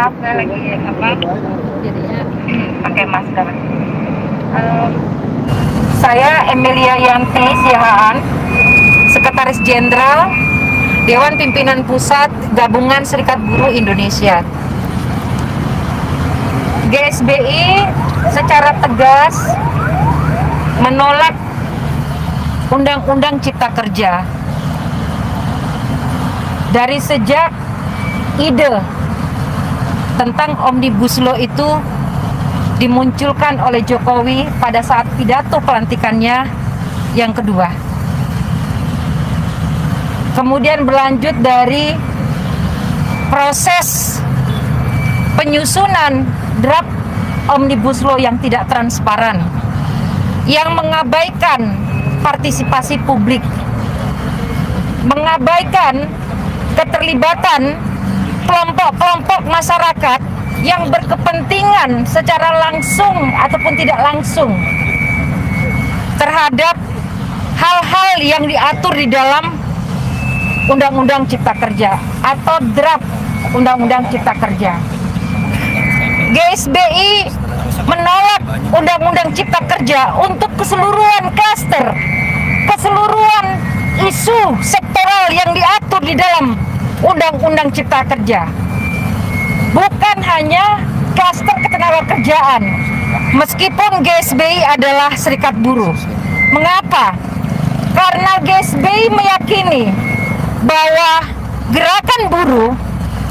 maaf saya lagi apa jadinya pakai masker. Saya Emilia Yanti Siahaan, Sekretaris Jenderal Dewan Pimpinan Pusat Gabungan Serikat Buruh Indonesia. GSBI secara tegas menolak Undang-Undang Cipta Kerja. Dari sejak ide tentang Omnibus Law itu dimunculkan oleh Jokowi pada saat pidato pelantikannya yang kedua. Kemudian berlanjut dari proses penyusunan draft Omnibus Law yang tidak transparan, yang mengabaikan partisipasi publik, mengabaikan keterlibatan kelompok-kelompok masyarakat yang berkepentingan secara langsung ataupun tidak langsung terhadap hal-hal yang diatur di dalam Undang-Undang Cipta Kerja atau draft Undang-Undang Cipta Kerja. GSBI menolak Undang-Undang Cipta Kerja untuk keseluruhan klaster, keseluruhan isu sektoral yang diatur di dalam Undang-Undang Cipta Kerja. Bukan hanya klaster ketenagakerjaan, meskipun GSBI adalah serikat buruh. Mengapa? Karena GSBI meyakini bahwa gerakan buruh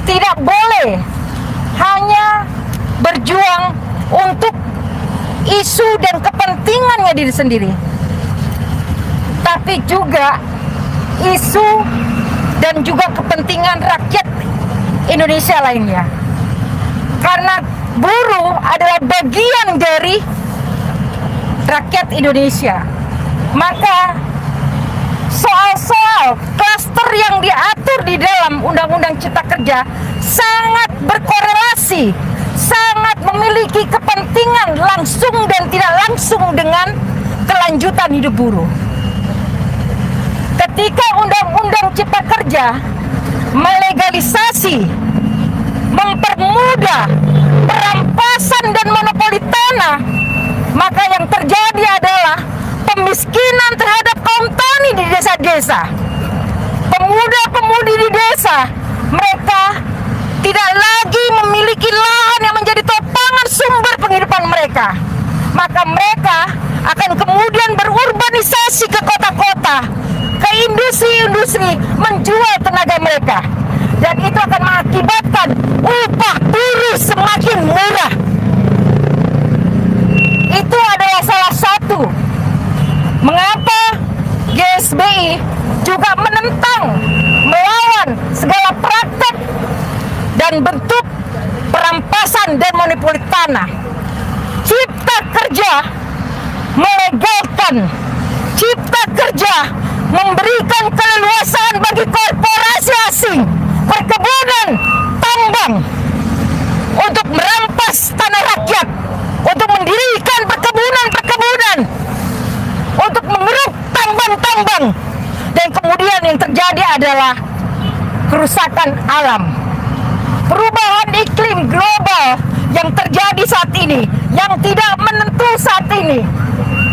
tidak boleh hanya berjuang untuk isu dan kepentingannya diri sendiri, tapi juga isu dan juga kepentingan rakyat Indonesia lainnya. Karena buruh adalah bagian dari rakyat Indonesia, maka soal-soal klaster yang diatur di dalam Undang-Undang Cipta Kerja sangat berkorelasi, sangat memiliki kepentingan langsung dan tidak langsung dengan kelanjutan hidup buruh. Ketika Undang-Undang Cipta Kerja melegalisasi, mempermudah perampasan dan monopoli tanah, maka yang terjadi adalah pemiskinan terhadap kaum tani di desa-desa. Pemuda-pemudi di desa, mereka tidak lagi memiliki lahan yang menjadi topangan sumber penghidupan mereka. Maka mereka akan kemudian berurbanisasi ke kota-kota, ke industri-industri, menjual tenaga mereka. Dan itu akan mengakibatkan upah buruh semakin murah. Itu adalah salah satu mengapa GSBI juga menentang, melawan segala praktek dan bentuk perampasan dan monopoli tanah. Cipta Kerja melegalkan, Cipta Kerja memberikan keleluasaan bagi korporasi asing, perkebunan, tambang untuk merampas tanah rakyat, untuk mendirikan perkebunan-perkebunan, untuk mengeruk tambang-tambang, dan kemudian yang terjadi adalah kerusakan alam. Perubahan iklim global yang terjadi saat ini, yang tidak menentu saat ini,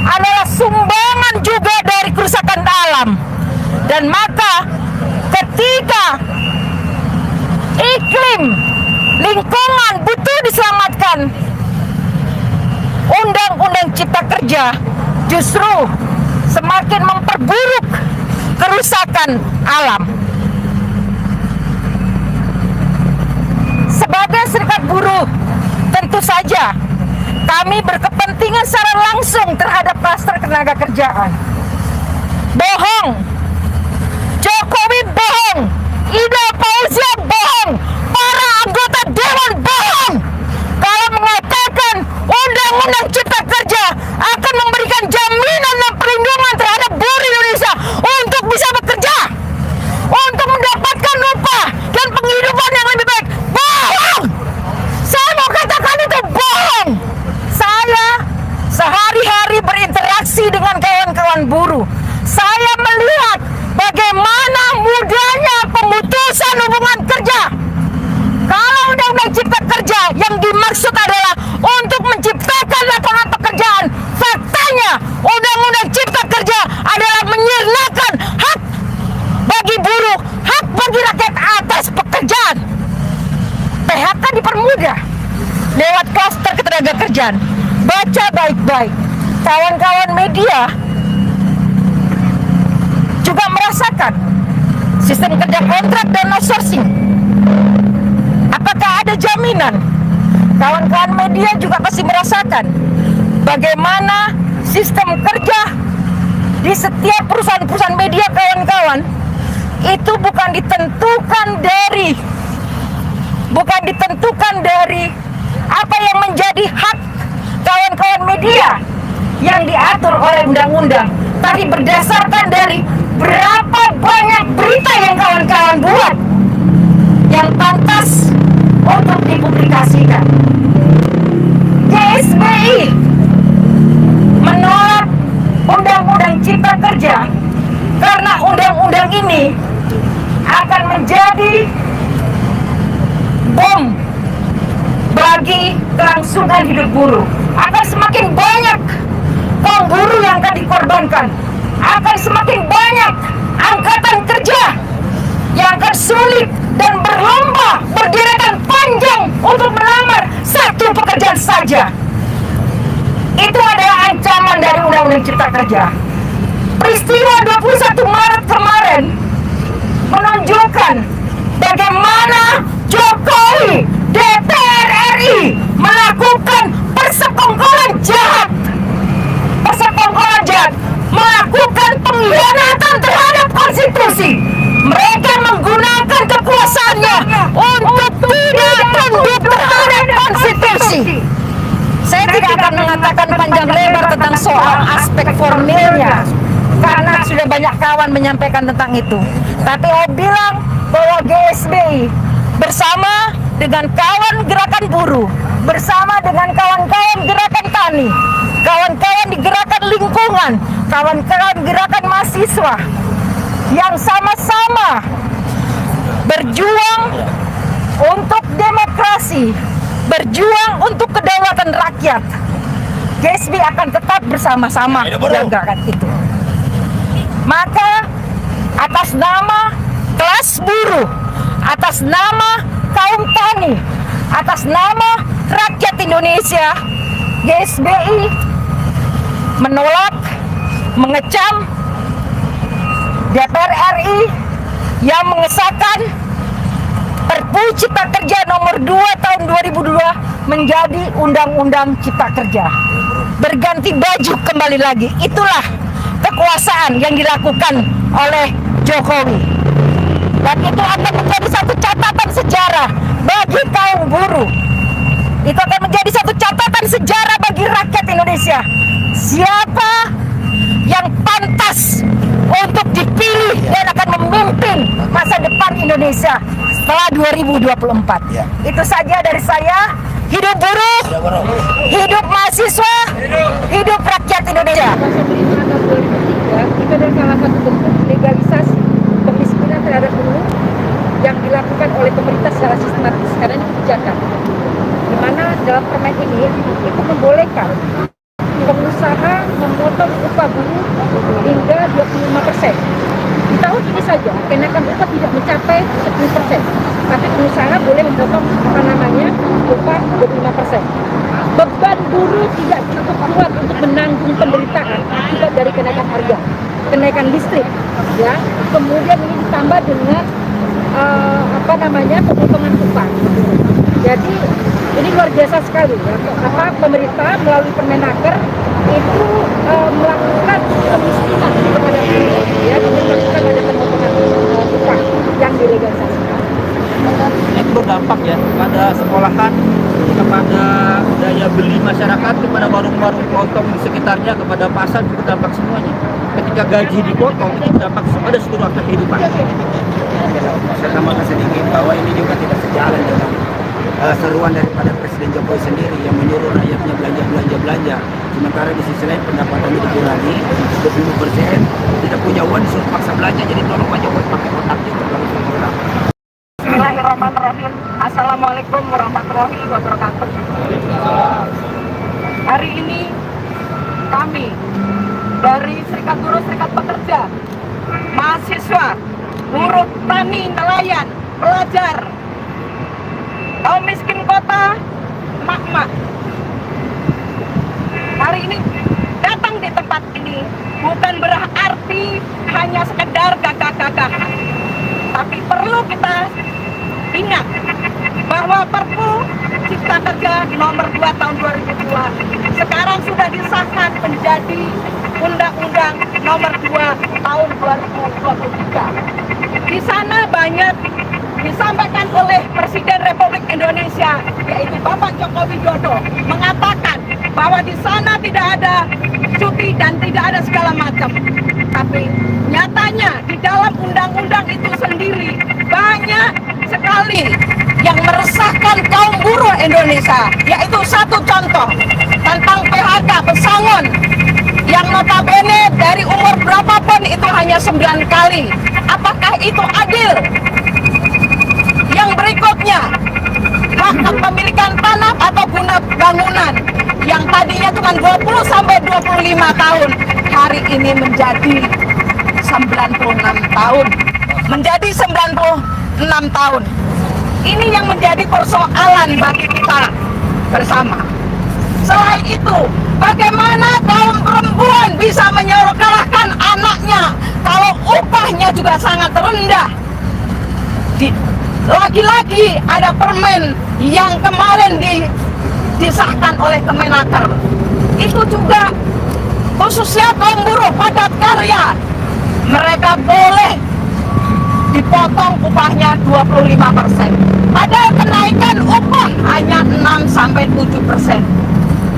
adalah sumbangan juga dari kerusakan alam. Dan maka ketika iklim, lingkungan butuh diselamatkan, Undang-Undang Cipta Kerja justru semakin memperburuk kerusakan alam. Sebagai serikat buruh, tentu saja kami berkepentingan secara langsung terhadap klaster ketenaga kerjaan. Bohong, Jokowi bohong, Ida Fauzia bohong, para anggota dewan bohong kalau mengatakan Undang-Undang Cipta Kerja akan memberikan jaminan dan perlindungan terhadap buruh Indonesia untuk bisa bekerja, untuk mendapatkan upah dan penghidupan yang lebih baik. Bohong! Saya mau katakan itu bohong. Saya sehari-hari berinteraksi dengan kawan-kawan buruh. Saya melihat bagaimana mudahnya pemutusan hubungan kerja dipermudah lewat klaster ketenagakerjaan. Baca baik-baik. Kawan-kawan media juga merasakan sistem kerja kontrak dan outsourcing. Apakah ada jaminan? Kawan-kawan media juga pasti merasakan bagaimana sistem kerja di setiap perusahaan-perusahaan media, kawan-kawan, itu bukan ditentukan dari apa yang menjadi hak kawan-kawan media yang diatur oleh undang-undang, tapi berdasarkan dari berapa banyak berita yang kawan-kawan buat yang pantas untuk dipublikasikan. GSBI menolak Undang-Undang Cipta Kerja karena undang-undang ini akan menjadi bom bagi kelangsungan hidup buruh. Akan semakin banyak kaum buruh yang akan dikorbankan. Akan semakin banyak angkatan kerja yang akan sulit dan berlomba berderetan panjang untuk melamar satu pekerjaan saja. Itu adalah ancaman dari Undang-Undang Cipta Kerja. Peristiwa 21 Maret kemarin menunjukkan bagaimana Jokowi DPR RI melakukan persekongkolan jahat, melakukan pengkhianatan terhadap konstitusi. Mereka menggunakan kekuasaannya untuk tidak tunduk terhadap konstitusi. Saya tidak akan mengatakan panjang lebar tentang soal aspek formilnya, karena sudah banyak kawan menyampaikan tentang itu. Tapi saya bilang bahwa GSBI bersama dengan kawan gerakan buruh, bersama dengan kawan-kawan gerakan tani, kawan-kawan di gerakan lingkungan, kawan-kawan gerakan mahasiswa, yang sama-sama berjuang untuk demokrasi, berjuang untuk kedaulatan rakyat. GSBI akan tetap bersama-sama menjaga itu. Maka atas nama kelas buruh, atas nama kaum tani, atas nama rakyat Indonesia, GSBI menolak, mengecam DPR RI yang mengesahkan Perpu Cipta Kerja nomor 2 tahun 2002 menjadi Undang-Undang Cipta Kerja. Berganti baju kembali lagi. Itulah kekuasaan yang dilakukan oleh Jokowi. Dan itu akan menjadi satu catatan sejarah bagi kaum buruh. Itu akan menjadi satu catatan sejarah bagi rakyat Indonesia. Siapa yang pantas untuk dipilih dan akan memimpin masa depan Indonesia setelah 2024. Itu saja dari saya. Hidup buruh, hidup mahasiswa, hidup rakyat Indonesia. Itu adalah salah satu bentuk legalisasi kemiskinan terhadap buruh yang dilakukan oleh pemerintah secara sistematis, karena ini kebijakan di mana dalam permen ini itu membolehkan pengusaha memotong upah buruh hingga 25%. Di tahun ini saja kenaikan upah tidak mencapai 10%, tapi pengusaha boleh memotong upah 25%. Beban buruh tidak cukup kuat untuk menanggung penderitaan akibat dari kenaikan harga, kenaikan listrik, ya. Kemudian ini ditambah dengan pemotongan upah. Jadi ini luar biasa sekali, ya. Pemerintah melalui Permenaker itu melakukan kemiskinan kepada buruh, ya, dengan melakukan ada pemotongan upah yang dilegalisasikan. Ini berdampak ya kepada sekolahan, kepada daya beli masyarakat, kepada warung-warung kelontong di sekitarnya, kepada pasar, berdampak semuanya. Ketika gaji dipotong, itu berdampak pada seluruh aspek kehidupan. Saya tambahkan sedikit bahwa ini juga tidak sejalan dengan seruan daripada Presiden Jokowi sendiri yang menyuruh rakyatnya belanja. Sementara di sisi lain pendapatannya dikurangi 20%, tidak punya uang disuruh paksa belanja, jadi tolong aja buat pakai otak juga kalau kurang. Bismillahirrahmanirrahim. Assalamualaikum warahmatullahi wabarakatuh. Hari ini kami dari Serikat Buruh, Serikat Pekerja, mahasiswa, buruh, tani, nelayan, pelajar, kaum miskin, para emak-emak hari ini datang di tempat ini bukan berarti hanya sekedar gagah-gagahan, tapi perlu kita ingat bahwa Perpu Cipta Kerja nomor 2 tahun 2002 sekarang sudah disahkan menjadi Undang-Undang nomor 2 tahun 2023. Di sana banyak disampaikan oleh Presiden Republik Indonesia, yaitu Bapak Joko Widodo, mengatakan bahwa di sana tidak ada cuti dan tidak ada segala macam. Tapi nyatanya di dalam undang-undang itu sendiri banyak sekali yang meresahkan kaum buruh Indonesia, yaitu satu contoh tentang PHK pesangon yang notabene dari umur berapapun itu hanya 9 kali. Apakah itu adil? Yang berikutnya, hak kepemilikan tanah atau guna bangunan yang tadinya cuma 20 sampai 25 tahun hari ini menjadi 96 tahun. Menjadi 96 tahun. Ini yang menjadi persoalan bagi kita bersama. Selain itu, bagaimana kaum perempuan bisa menyekolahkan anaknya kalau upahnya juga sangat rendah? Lagi-lagi ada permen yang kemarin disahkan oleh Kemenaker. Itu juga khususnya kaum buruh padat karya. Mereka boleh dipotong upahnya 25%. Padahal kenaikan upah hanya 6-7%.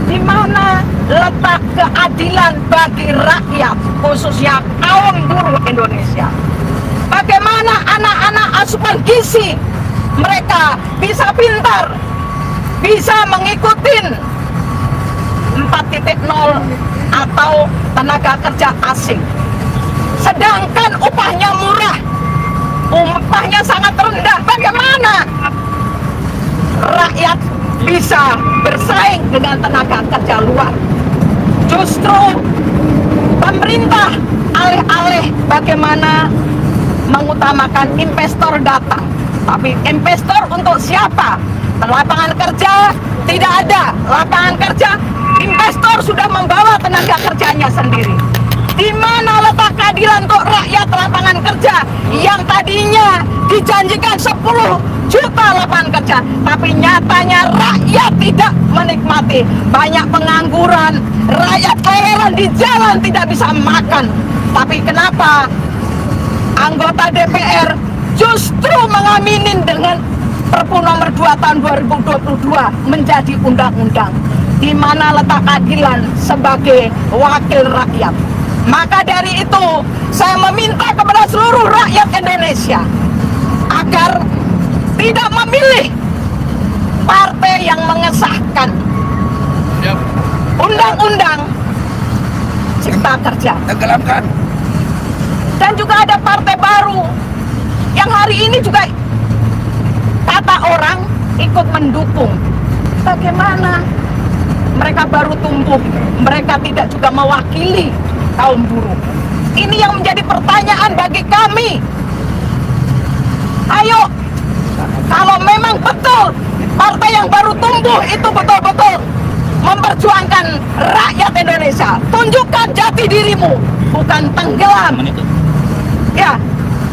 Di mana letak keadilan bagi rakyat, khususnya kaum buruh Indonesia? Bagaimana anak-anak asupan gizi mereka bisa pintar, bisa mengikuti 4.0 atau tenaga kerja asing, sedangkan upahnya murah, upahnya sangat rendah. Bagaimana rakyat bisa bersaing dengan tenaga kerja luar? Justru pemerintah alih-alih bagaimana mengutamakan investor datang, tapi investor untuk siapa? Lapangan kerja tidak ada. Lapangan kerja, investor sudah membawa tenaga kerjanya sendiri. Di mana letak keadilan untuk rakyat lapangan kerja yang tadinya dijanjikan 10 juta lapangan kerja, tapi nyatanya rakyat tidak menikmati. Banyak pengangguran, rakyat kelaparan di jalan, tidak bisa makan. Tapi kenapa anggota DPR justru mengaminin dengan Perpu nomor 2 tahun 2022 menjadi undang-undang? Di mana letak keadilan sebagai wakil rakyat? Maka dari itu saya meminta kepada seluruh rakyat Indonesia agar tidak memilih partai yang mengesahkan undang-undang Cipta Kerja. Tenggelamkan. Dan juga ada partai baru yang hari ini juga kata orang ikut mendukung. Bagaimana mereka baru tumbuh, mereka tidak juga mewakili kaum buruh. Ini yang menjadi pertanyaan bagi kami. Ayo, kalau memang betul partai yang baru tumbuh itu betul-betul memperjuangkan rakyat Indonesia, tunjukkan jati dirimu, bukan tenggelam. Ya,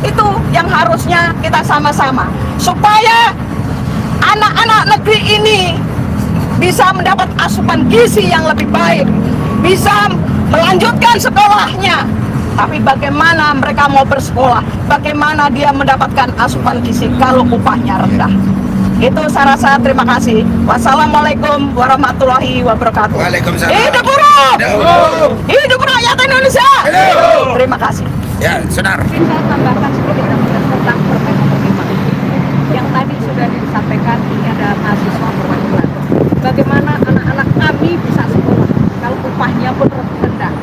itu yang harusnya kita sama-sama, supaya anak-anak negeri ini bisa mendapat asupan gizi yang lebih baik, bisa melanjutkan sekolahnya. Tapi bagaimana mereka mau bersekolah? Bagaimana dia mendapatkan asupan gizi kalau upahnya rendah? Itu saya rasa. Terima kasih. Wassalamualaikum warahmatullahi wabarakatuh. Waalaikumsalam. Hidup buruh! Hidup rakyat Indonesia! Terima kasih. Ya, Senar. Saya tambahkan sedikit tentang Permen nomor 5 yang tadi sudah disampaikan. Ini ada mahasiswa perwakilan. Bagaimana anak-anak kami bisa sekolah kalau upahnya pun rendah?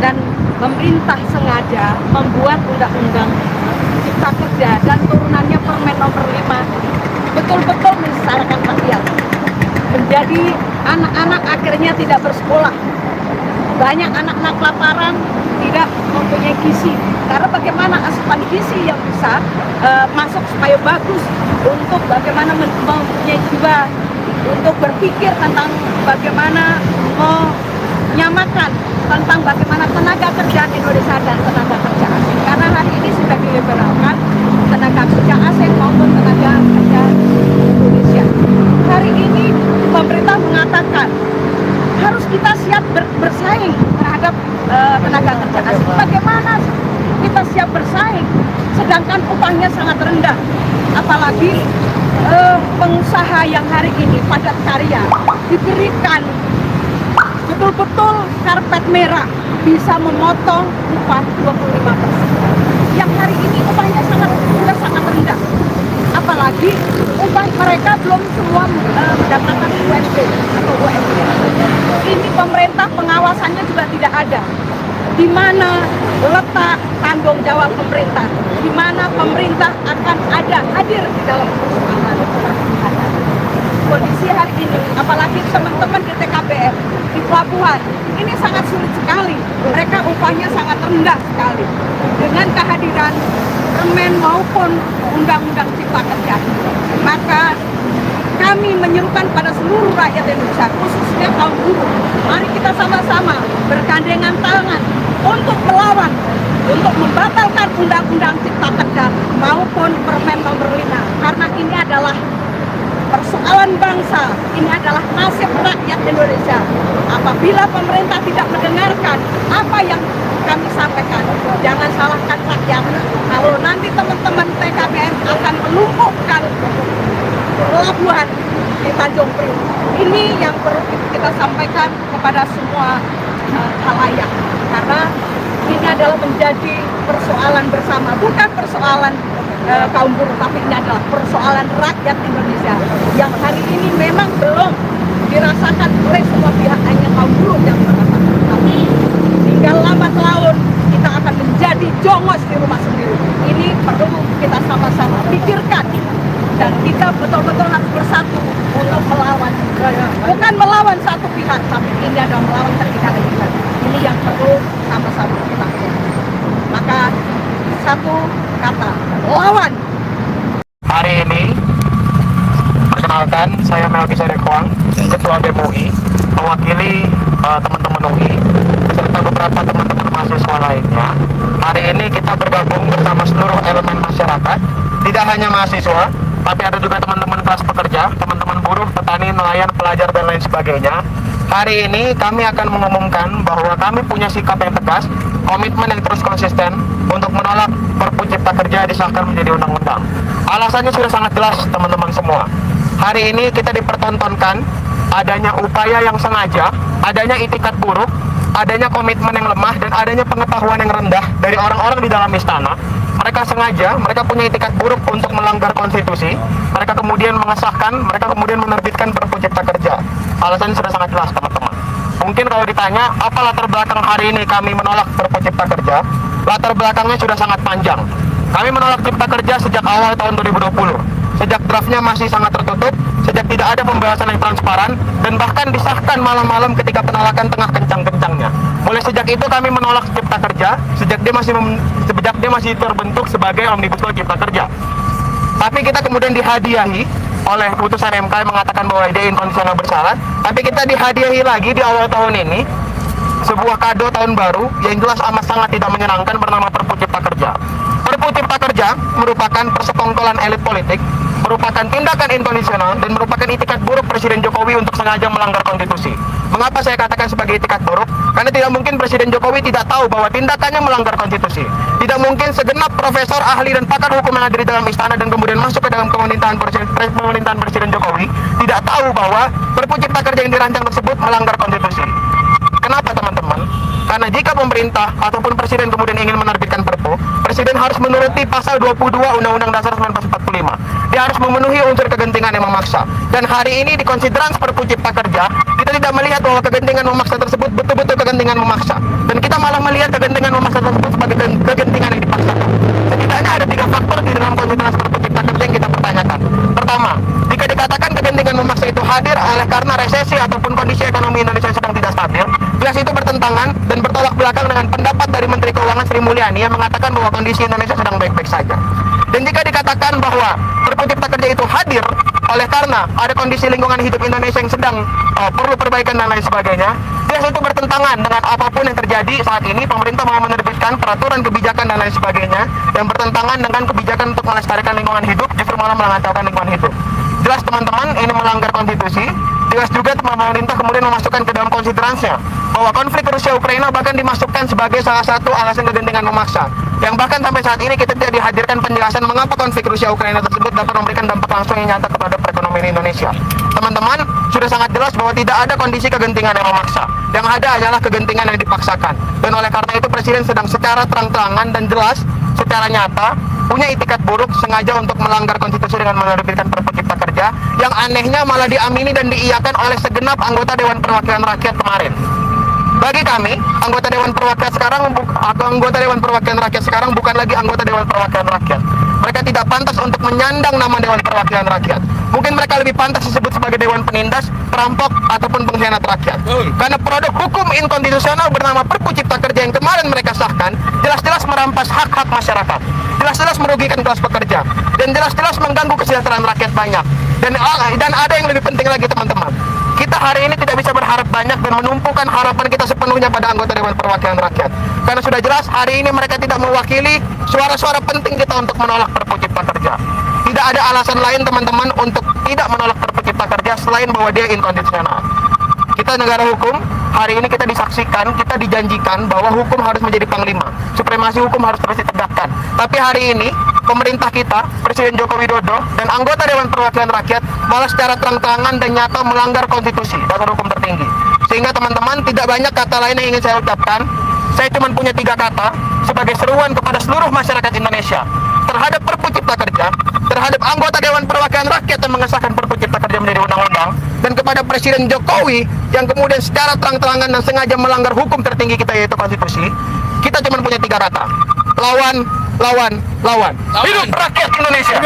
Dan pemerintah sengaja membuat undang-undang Cipta Kerja dan turunannya Permen nomor 5 betul-betul menyengsarakan rakyat. Menjadi anak-anak akhirnya tidak bersekolah. banyak anak-anak kelaparan, tidak mempunyai gizi. Karena bagaimana asupan gizi yang bisa masuk supaya bagus untuk bagaimana mempunyai jiwa, untuk berpikir tentang bagaimana menyamakan tentang bagaimana tenaga kerja Indonesia dan tenaga kerja asing. Karena hari ini sudah diliberalkan tenaga kerja asing maupun tenaga kerja Indonesia. Hari ini pemerintah mengatakan harus kita siap bersaing terhadap tenaga kerja asing. Bagaimana kita siap bersaing sedangkan upahnya sangat rendah, apalagi pengusaha yang hari ini padat karya diberikan betul-betul karpet merah, bisa memotong upah 25%. Yang hari ini upahnya sudah sangat rendah, apalagi upah mereka belum semua mendapatkan UMP atau UMP. Ini pemerintah pengawasannya juga tidak ada. Di mana letak tanggung jawab pemerintah? Di mana pemerintah akan hadir di dalam persoalan kondisi hari ini, apalagi teman-teman di TKBM di pelabuhan ini sangat sulit sekali. Mereka upahnya sangat rendah sekali. Dengan kehadiran Permen maupun Undang-Undang Cipta Kerja, maka kami menyerukan pada seluruh rakyat Indonesia, khususnya kaum buruh, mari kita sama-sama bergandengan tangan untuk melawan, untuk membatalkan Undang-Undang Cipta Kerja maupun Permen nomor 5, karena ini adalah persoalan bangsa, ini adalah nasib rakyat Indonesia. Apabila pemerintah tidak mendengarkan apa yang kami sampaikan, jangan salahkan rakyat. Kalau nanti teman-teman TKBM akan melumpuhkan pelabuhan di Tanjung Priok, ini yang perlu kita sampaikan kepada semua khalayak, karena ini adalah menjadi persoalan bersama, bukan persoalan kaum buruh, tapi ini adalah persoalan rakyat Indonesia yang hari ini memang belum dirasakan oleh semua pihak, hanya kaum buruh yang merasakan. Tapi tinggal lambat laun kita akan menjadi jongos di rumah sendiri. Ini perlu kita sama-sama pikirkan, dan kita betul-betul harus bersatu untuk melawan, bukan melawan satu pihak, tapi ini adalah melawan ketiga pihak. Ini yang perlu sama-sama kita lakukan. Maka satu kata, lawan. Hari ini, perkenalkan, saya Melki Serekwang, Ketua BEM UI, mewakili teman-teman UI, beserta beberapa teman-teman mahasiswa lainnya. Hari ini kita bergabung bersama seluruh elemen masyarakat, tidak hanya mahasiswa, tapi ada juga teman-teman kelas pekerja, teman-teman buruh, petani, nelayan, pelajar, dan lain sebagainya. Hari ini kami akan mengumumkan bahwa kami punya sikap yang tegas, komitmen yang terus konsisten untuk menolak Perpu Cipta Kerja disahkan menjadi undang-undang. Alasannya sudah sangat jelas, teman-teman semua. Hari ini kita dipertontonkan adanya upaya yang sengaja, adanya itikat buruk, adanya komitmen yang lemah, dan adanya pengetahuan yang rendah dari orang-orang di dalam istana. Mereka sengaja, mereka punya itikat buruk untuk melanggar konstitusi. Mereka kemudian mengesahkan, mereka kemudian menerbitkan Perpu Cipta Kerja. Alasannya sudah sangat jelas, teman-teman. Mungkin kalau ditanya, apa latar belakang hari ini kami menolak Perpu Cipta Kerja? Latar belakangnya sudah sangat panjang. Kami menolak Cipta Kerja sejak awal tahun 2020. Sejak draftnya masih sangat tertutup, sejak tidak ada pembahasan yang transparan, dan bahkan disahkan malam-malam ketika penolakan tengah kencang-kencangnya. Mulai sejak itu kami menolak Cipta Kerja, sejak dia masih terbentuk sebagai Omnibus Law Cipta Kerja. Tapi kita kemudian dihadiahi oleh putusan MK yang mengatakan bahwa dia inkonstitusional bersyarat. Tapi kita dihadiahi lagi di awal tahun ini sebuah kado tahun baru yang jelas amat sangat tidak menyenangkan bernama Perpu Cipta Kerja. Perpu Cipta Kerja merupakan persekongkolan elit politik, merupakan tindakan inkonstitusional, dan merupakan itikat buruk Presiden Jokowi untuk sengaja melanggar konstitusi. Mengapa saya katakan sebagai itikat buruk? Karena tidak mungkin Presiden Jokowi tidak tahu bahwa tindakannya melanggar konstitusi. Tidak mungkin segenap profesor, ahli, dan pakar hukum yang ada di dalam istana dan kemudian masuk ke dalam pemerintahan Presiden Jokowi tidak tahu bahwa Perpu Cipta Kerja yang dirancang tersebut melanggar konstitusi. Kenapa, teman-teman? Karena jika pemerintah ataupun presiden kemudian ingin menerbitkan Perpu, presiden harus menuruti pasal 22 Undang-Undang Dasar 1945. Dia harus memenuhi unsur kegentingan yang memaksa. Dan hari ini di konsiderans Perpu Cipta Kerja, kita tidak melihat bahwa kegentingan memaksa tersebut betul-betul kegentingan memaksa. Dan kita malah melihat kegentingan memaksa tersebut sebagai kegentingan yang dipaksakan. Setidaknya ada 3 faktor di dalam konsiderans Perpu Cipta Kerja yang kita pertanyakan. Pertama, jika dikatakan kegentingan memaksa itu hadir oleh karena resesi ataupun kondisi ekonomi Indonesia yang sedang tidak stabil, Jelas itu bertentangan dan bertolak belakang dengan pendapat dari Menteri Keuangan Sri Mulyani yang mengatakan bahwa kondisi Indonesia sedang baik-baik saja. Dan jika dikatakan bahwa Perpu Cipta Kerja itu hadir oleh karena ada kondisi lingkungan hidup Indonesia yang sedang perlu perbaikan dan lain sebagainya, jelas itu bertentangan dengan apapun yang terjadi saat ini. Pemerintah mau menerbitkan peraturan kebijakan dan lain sebagainya yang bertentangan dengan kebijakan untuk melestarikan lingkungan hidup, justru malah mengacaukan lingkungan hidup. Jelas teman-teman, ini melanggar konstitusi. Jelas juga pemerintah kemudian memasukkan ke dalam konsideransinya bahwa konflik Rusia Ukraina bahkan dimasukkan sebagai salah satu alasan kegentingan memaksa, yang bahkan sampai saat ini kita tidak dihadirkan penjelasan mengapa konflik Rusia Ukraina tersebut dapat memberikan dampak langsung yang nyata kepada perekonomian Indonesia. Teman-teman, sudah sangat jelas bahwa tidak ada kondisi kegentingan yang memaksa. Yang ada adalah kegentingan yang dipaksakan. Dan oleh karena itu Presiden sedang secara terang-terangan dan jelas, secara nyata punya itikat buruk sengaja untuk melanggar konstitusi dengan menerbitkan Perpu Cipta Kerja, yang anehnya malah diamini dan diiyakan oleh segenap anggota Dewan Perwakilan Rakyat kemarin. Bagi kami, anggota Dewan Perwakilan Rakyat sekarang bukan lagi anggota Dewan Perwakilan Rakyat. Mereka tidak pantas untuk menyandang nama Dewan Perwakilan Rakyat. Mungkin mereka lebih pantas disebut sebagai Dewan Penindas, perampok, ataupun pengkhianat rakyat. Karena produk hukum inkonstitusional bernama Perpu Cipta Kerja yang kemarin mereka sahkan, jelas-jelas merampas hak-hak masyarakat, jelas-jelas merugikan kelas pekerja, dan jelas-jelas mengganggu kesejahteraan rakyat banyak. Dan ada yang lebih penting lagi teman-teman, kita hari ini tidak bisa berharap banyak dan menumpukan harapan kita sepenuhnya pada anggota Dewan Perwakilan Rakyat. Karena sudah jelas hari ini mereka tidak mewakili suara-suara penting kita untuk menolak Perpu Cipta Kerja. Tidak ada alasan lain teman-teman untuk tidak menolak Perpu Cipta Kerja selain bahwa dia inkonstitusional. Kita negara hukum, hari ini kita disaksikan, kita dijanjikan bahwa hukum harus menjadi panglima, supremasi hukum harus terus ditegakkan. Tapi hari ini pemerintah kita, Presiden Joko Widodo dan anggota Dewan Perwakilan Rakyat malah secara terang-terangan dan nyata melanggar konstitusi, dasar hukum tertinggi. Sehingga teman-teman, tidak banyak kata lain yang ingin saya ucapkan. Saya cuma punya 3 kata sebagai seruan kepada seluruh masyarakat Indonesia terhadap Perpu Cipta Kerja, terhadap anggota Dewan Perwakilan Rakyat yang mengesahkan Perpu Cipta Kerja menjadi undang-undang, dan kepada Presiden Jokowi yang kemudian secara terang-terangan dan sengaja melanggar hukum tertinggi kita, yaitu konstitusi. Kita cuma punya 3 kata: lawan, lawan, lawan. Hidup rakyat Indonesia.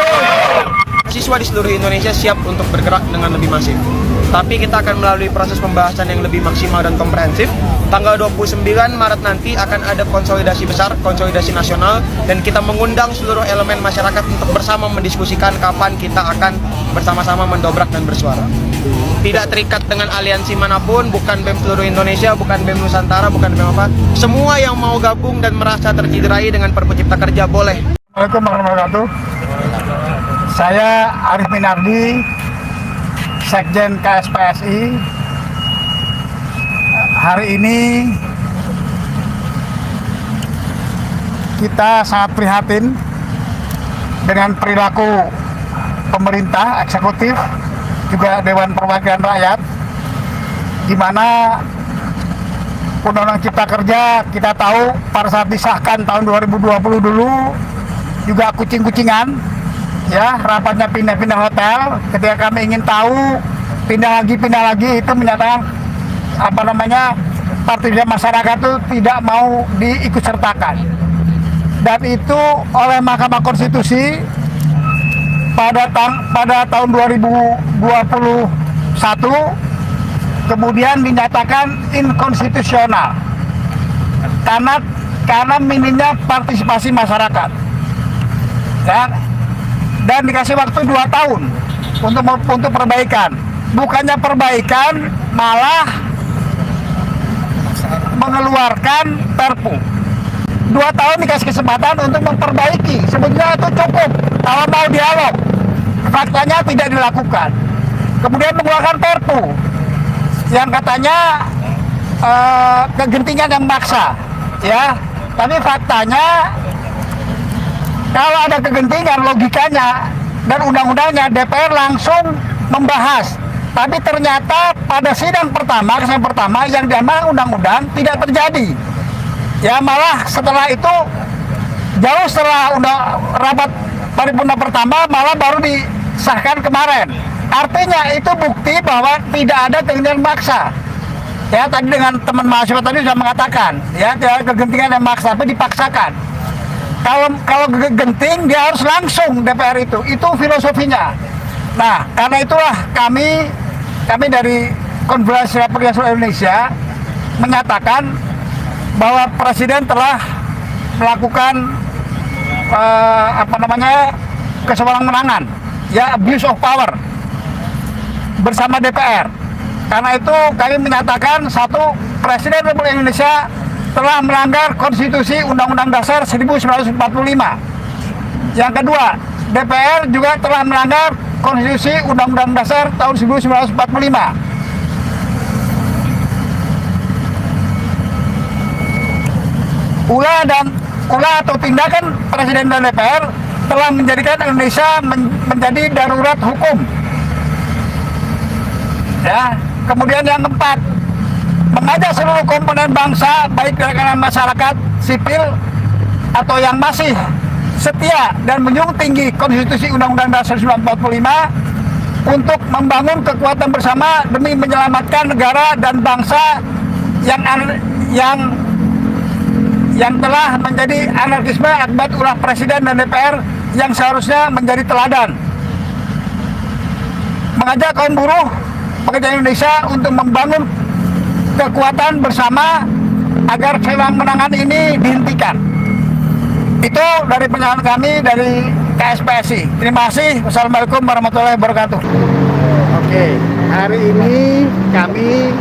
Siswa di seluruh Indonesia siap untuk bergerak dengan lebih masif. Tapi kita akan melalui proses pembahasan yang lebih maksimal dan komprehensif. Tanggal 29 Maret nanti akan ada konsolidasi besar, konsolidasi nasional, dan kita mengundang seluruh elemen masyarakat untuk bersama mendiskusikan kapan kita akan bersama-sama mendobrak dan bersuara. Tidak terikat dengan aliansi manapun, bukan BEM seluruh Indonesia, bukan BEM Nusantara, bukan BEM apa. Semua yang mau gabung dan merasa tercederai dengan Perpu Cipta Kerja boleh. Assalamualaikum warahmatullahi wabarakatuh. Saya Arif Minardi, Sekjen KSPSI. Hari ini kita sangat prihatin dengan perilaku pemerintah, eksekutif, juga Dewan Perwakilan Rakyat, di mana Undang-Undang Cipta Kerja kita tahu pada saat disahkan tahun 2020 dulu juga kucing-kucingan, ya, rapatnya pindah-pindah hotel. Ketika kami ingin tahu pindah lagi itu menyatakan partisipasi masyarakat itu tidak mau diikutsertakan, dan itu oleh Mahkamah Konstitusi pada tahun 2021 kemudian dinyatakan inkonstitusional karena minimnya partisipasi masyarakat, ya, dan dikasih waktu 2 tahun untuk perbaikan. Bukannya perbaikan, malah mengeluarkan Perpu. 2 tahun dikasih kesempatan untuk memperbaiki. Sebetulnya itu cukup kalau mau dialog. Faktanya tidak dilakukan. Kemudian mengeluarkan Perpu yang katanya kegentingan yang maksa, ya. Tapi faktanya kalau ada kegentingan, logikanya dan undang-undangnya DPR langsung membahas. Tapi ternyata pada sidang pertama yang diamanah undang-undang tidak terjadi. Ya, malah setelah itu, jauh setelah rapat paripurna pertama, malah baru disahkan kemarin. Artinya itu bukti bahwa tidak ada kegentingan maksa. Ya, tadi dengan teman mahasiswa tadi sudah mengatakan, ya, tidak ada kegentingan yang maksa, tapi dipaksakan. Kalau genting dia harus langsung DPR itu filosofinya. Nah, karena itulah kami dari Konfederasi Serikat Pekerja Seluruh Indonesia menyatakan bahwa Presiden telah melakukan kesewenang-wenangan, ya abuse of power bersama DPR. Karena itu kami menyatakan, satu, Presiden Republik Indonesia telah melanggar Konstitusi Undang-Undang Dasar 1945. Yang kedua, DPR juga telah melanggar Konstitusi Undang-Undang Dasar tahun 1945. Ulah atau tindakan Presiden dan DPR telah menjadikan Indonesia menjadi darurat hukum. Ya, kemudian yang keempat, mengajak seluruh komponen bangsa, baik dari kalangan masyarakat sipil atau yang masih setia dan menjunjung tinggi Konstitusi Undang-Undang Dasar 1945 untuk membangun kekuatan bersama demi menyelamatkan negara dan bangsa yang telah menjadi anarkisme akibat ulah Presiden dan DPR yang seharusnya menjadi teladan. Mengajak kaum buruh pekerja Indonesia untuk membangun kekuatan bersama agar kesewenang-wenangan ini dihentikan. Itu dari pernyataan kami dari KSPSI. Terima kasih. Wassalamualaikum warahmatullahi wabarakatuh. Oke, hari ini kami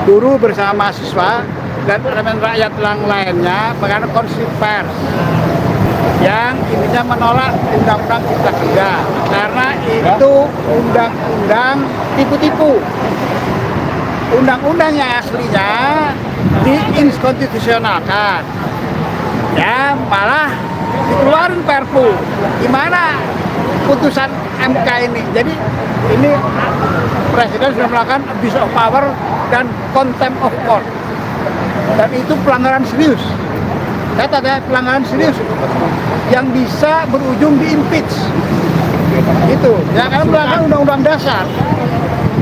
buruh bersama mahasiswa dan elemen rakyat yang lainnya mengadakan konferensi pers yang intinya menolak Undang-Undang Cipta Kerja karena itu undang-undang tipu-tipu. Undang-undang yang aslinya diinkonstitusionalkan, ya malah dikeluarin Perpu. Gimana putusan MK ini? Jadi ini Presiden sudah melakukan abuse of power dan contempt of court, dan itu pelanggaran serius. Kata ada pelanggaran serius yang bisa berujung di impeach. Itu ya, karena melanggar Undang-Undang Dasar,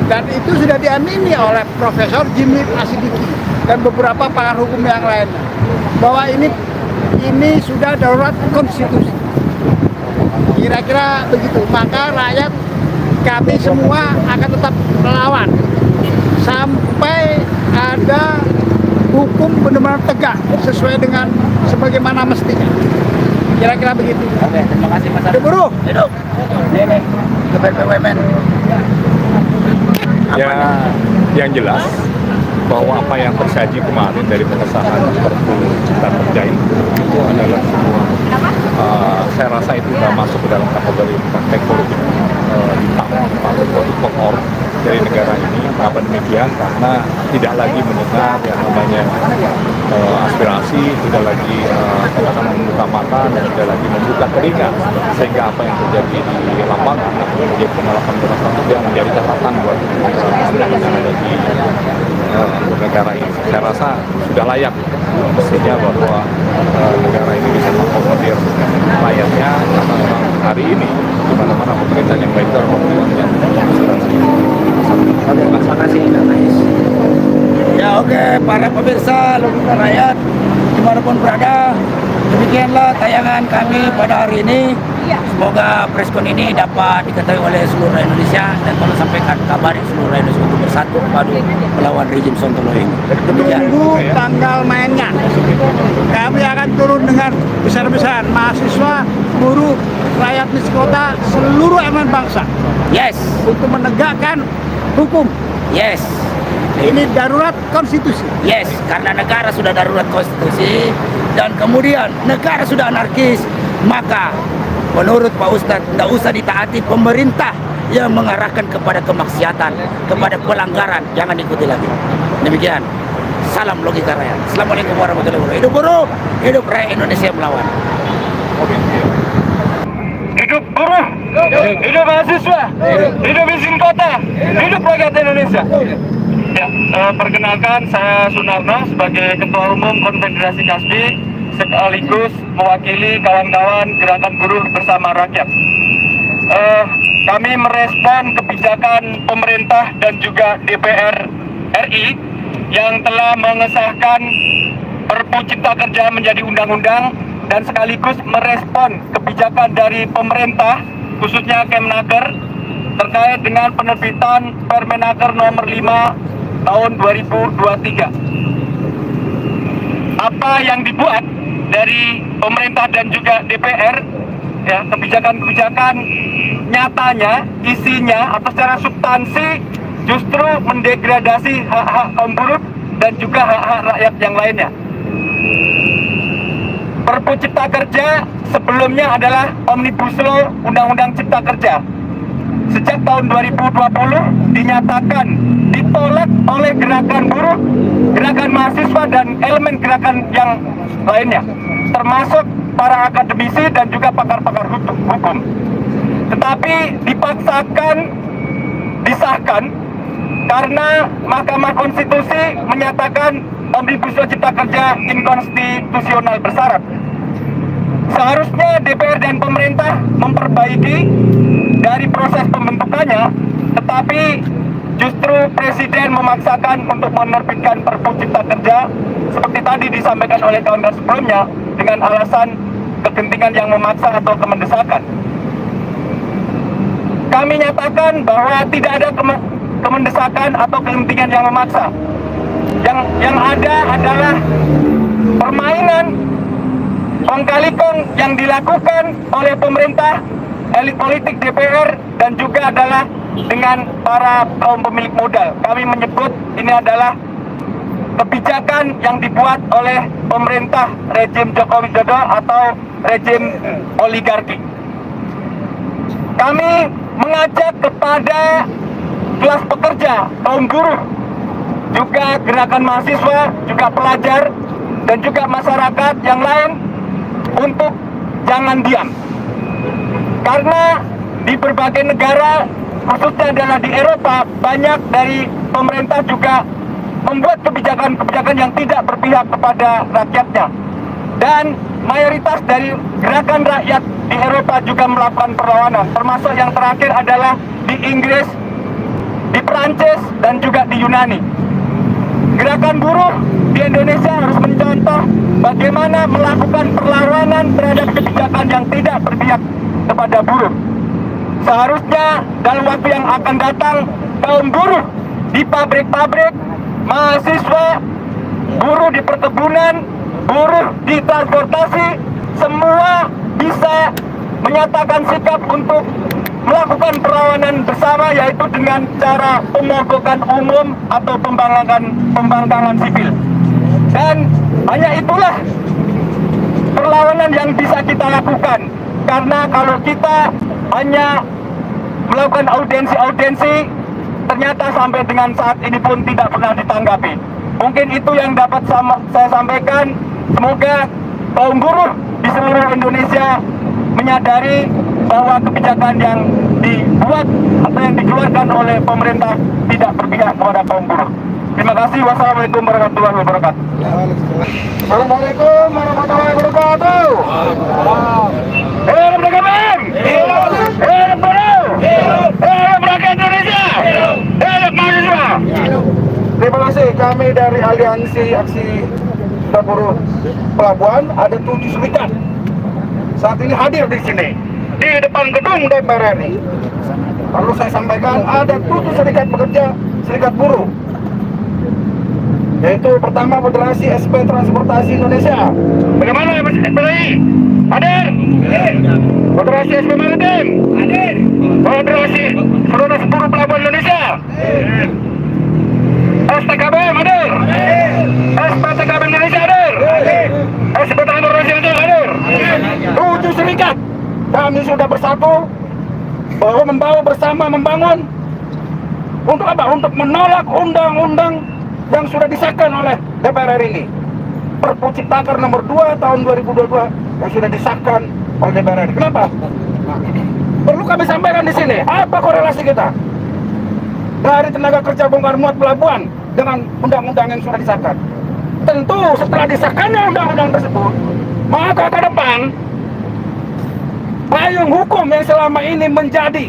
dan itu sudah diamini oleh Profesor Jimmy Asidiki dan beberapa pakar hukum yang lainnya bahwa ini sudah darurat konstitusi. Kira-kira begitu. Maka rakyat, kami semua akan tetap melawan sampai ada hukum benar-benar tegak sesuai dengan sebagaimana mestinya. Kira-kira begitu. Oke, terima kasih Mas Ada buruh. Hidup. Ini ke BUMN. Ya, yang jelas bahwa apa yang tersaji kemarin dari pengesahan Perpu Cipta Kerja itu adalah semua, saya rasa itu sudah masuk ke dalam kategori praktek politik hitam atau politik kotor dari negara ini. Kenapa demikian? Karena tidak lagi mendengar yang namanya aspirasi, tidak lagi katakanlah membuka mata dan tidak lagi membuka telinga, sehingga apa yang terjadi di lapangan atau menjadi penerapan peraturan tidak menjadi catatan buat yang ada di negara ini. Saya rasa sudah layak mestinya bahwa negara ini bisa mengakomodir rakyatnya, karena memang hari ini di mana-mana pemerintahan yang baik dan pemerintahan yang asuransi. Terima kasih Kak Rais. Ya oke, para pemirsa Logika Rakyat dimanapun berada, demikianlah tayangan kami pada hari ini. Semoga preskon ini dapat diketahui oleh seluruh Indonesia dan tolong sampaikan kabar seluruh Indonesia untuk bersatu padu melawan rezim Sontolo ini. Tunggu tanggal mainnya. Kami akan turun dengan besar-besaran mahasiswa, buruh, rakyat di kota, seluruh elemen bangsa. Yes, Untuk menegakkan hukum. yes, Ini darurat konstitusi. yes. Karena negara sudah darurat konstitusi dan kemudian negara sudah anarkis, maka menurut Pak Ustadz tidak usah ditaati pemerintah yang mengarahkan kepada kemaksiatan, kepada pelanggaran. Jangan ikuti lagi. Demikian. Salam Logika Rakyat. Assalamualaikum warahmatullahi wabarakatuh. Hidup buruh, hidup rakyat Indonesia melawan. Hidup buruh, hidup mahasiswa, hidup izin kota, hidup rakyat Indonesia. Ya, perkenalkan saya Sunarno sebagai Ketua Umum Konfederasi Kasbi sekaligus mewakili kawan-kawan Gerakan Buruh Bersama Rakyat. Kami merespon kebijakan pemerintah dan juga DPR RI yang telah mengesahkan Perpu Cipta Kerja menjadi undang-undang dan sekaligus merespon kebijakan dari pemerintah khususnya Kemnaker terkait dengan penerbitan Permenaker nomor 5 tahun 2023. Apa yang dibuat dari pemerintah dan juga DPR, ya, kebijakan-kebijakan nyatanya, isinya atau secara substansi justru mendegradasi hak-hak kaum buruh dan juga hak-hak rakyat yang lainnya. Perpu Cipta Kerja sebelumnya adalah Omnibus Law Undang-Undang Cipta Kerja. Sejak tahun 2020 dinyatakan ditolak oleh gerakan buruh, gerakan mahasiswa, dan elemen gerakan yang lainnya, termasuk para akademisi dan juga pakar-pakar hukum. Tetapi dipaksakan disahkan karena Mahkamah Konstitusi menyatakan Omnibus Law Cipta Kerja inkonstitusional bersyarat. Seharusnya DPR dan pemerintah memperbaiki dari proses pembentukannya, tetapi justru Presiden memaksakan untuk menerbitkan Perpu Cipta Kerja seperti tadi disampaikan oleh kawan-kawan sebelumnya dengan alasan kegentingan yang memaksa atau kemendesakan. Kami nyatakan bahwa tidak ada kemendesakan atau kegentingan yang memaksa. Yang ada adalah permainan kong kali kong yang dilakukan oleh pemerintah, elit politik DPR, dan juga adalah dengan para kaum pemilik modal. Kami menyebut ini adalah kebijakan yang dibuat oleh pemerintah rejim Joko Widodo atau rejim oligarki. Kami mengajak kepada kelas pekerja, kaum buruh, juga gerakan mahasiswa, juga pelajar, dan juga masyarakat yang lain untuk jangan diam. Karena di berbagai negara, khususnya adalah di Eropa, banyak dari pemerintah juga membuat kebijakan-kebijakan yang tidak berpihak kepada rakyatnya. Dan mayoritas dari gerakan rakyat di Eropa juga melakukan perlawanan, termasuk yang terakhir adalah di Inggris, di Perancis, dan juga di Yunani. Gerakan buruh di Indonesia harus mencontoh bagaimana melakukan perlawanan terhadap kebijakan yang tidak berpihak kepada buruh. Seharusnya dalam waktu yang akan datang, kaum buruh di pabrik-pabrik, mahasiswa, buruh di perkebunan, buruh di transportasi, semua bisa menyatakan sikap untuk melakukan perlawanan bersama, yaitu dengan cara pemogokan umum atau pembangkangan sipil. Dan hanya itulah perlawanan yang bisa kita lakukan. Karena kalau kita hanya melakukan audiensi-audiensi, ternyata sampai dengan saat ini pun tidak pernah ditanggapi. Mungkin itu yang dapat saya sampaikan. Semoga kaum buruh di seluruh Indonesia menyadari bahwa kebijakan yang dibuat atau yang dikeluarkan oleh pemerintah tidak berpihak kepada kaum buruh. Terima kasih. Wassalamualaikum warahmatullahi wabarakatuh. Assalamualaikum warahmatullahi wabarakatuh. Hidup DKM! Hidup buruh! Hidup rakyat Indonesia! Hidup mahasiswa! Terima kasih. Kami dari Aliansi Aksi Buruh Pelabuhan ada 7 serikat saat ini hadir di sini di depan gedung DPR RI. Lalu saya sampaikan ada 7 serikat pekerja, serikat buruh, yaitu pertama Federasi SP Transportasi Indonesia. Bagaimana FPI? Hadir! Federasi SP Maritim? Hadir! Federasi Seluruh Buruh Pelabuhan Indonesia? STKBM hadir? SPTKB Indonesia hadir? SP Transportasi Indonesia hadir? 7 serikat kami sudah bersatu bahwa membawa bersama membangun untuk apa? Untuk menolak undang-undang yang sudah disahkan oleh DPR RI ini. Perpu Ciptaker nomor 2 tahun 2022 yang sudah disahkan oleh DPR RI. Kenapa? Perlu kami sampaikan di sini. Apa korelasi kita dari tenaga kerja bongkar muat pelabuhan dengan undang-undang yang sudah disahkan? Tentu setelah disahkannya undang-undang tersebut, maka ke depan payung hukum yang selama ini menjadi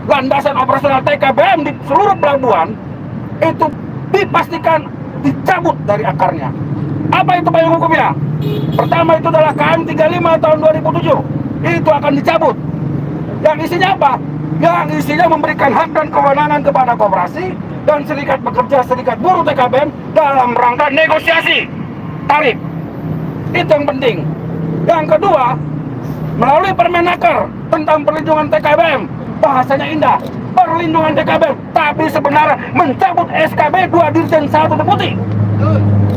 landasan operasional TKBM di seluruh pelabuhan itu dipastikan dicabut dari akarnya. Apa itu payung hukumnya? Pertama itu adalah KM 35 tahun 2007. Itu akan dicabut. Yang isinya apa? Yang isinya memberikan hak dan kewenangan kepada koperasi dan Serikat Pekerja Serikat Buruh TKBM dalam rangka negosiasi tarif. Itu yang penting. Yang kedua, melalui Permenaker tentang perlindungan TKBM, bahasanya indah, perlindungan TKBM, tapi sebenarnya mencabut SKB 2 Dirjen 1 Deputi.